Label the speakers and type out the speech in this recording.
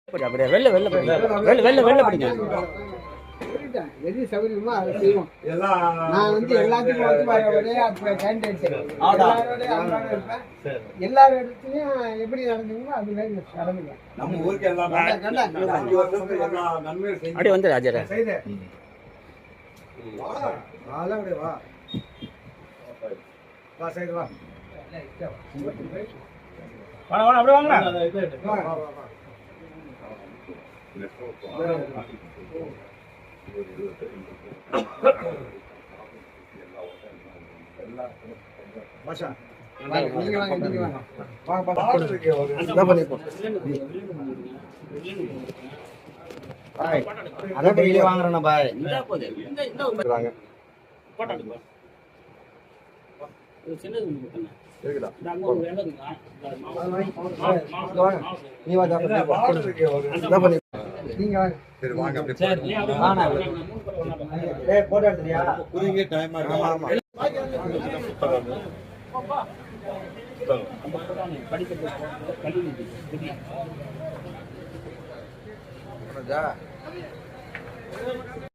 Speaker 1: அப்படியே வெள்ள வெள்ள படிங்க வெள்ள வெள்ள வெள்ள படிங்க
Speaker 2: எது சௌகரியமோ அதை செய்வோம். நான் வந்து எல்லாத்துக்கும் ஒரே கேண்டிடேட் எல்லா இடத்துலையும் எப்படி நடந்தீங்களோ அது மாதிரி நடந்துங்க.
Speaker 3: நம்ம ஊருக்கு
Speaker 1: அப்படியே வந்து ராஜா
Speaker 3: வா சைடு வா
Speaker 1: அப்படியே வாங்க
Speaker 3: பாஷா
Speaker 2: நீங்க வாங்க நீங்க வாங்க
Speaker 3: பாய் அத டெய்லி வாங்குறேனா பாய்
Speaker 1: இந்த போதே இந்த
Speaker 3: வாங்க
Speaker 1: போட்டாங்க சின்னது கொடுத்தேன்
Speaker 3: இருக்குடா
Speaker 2: நீ வா நீங்க வாங்க
Speaker 3: சரி வாங்க அப்படியே
Speaker 1: சரி
Speaker 3: வாங்க ஏய் போட்டோ எடுத்துறியா குடிங்க டைம் ஆகும் ஆமா
Speaker 1: படிக்கிறது கல்வி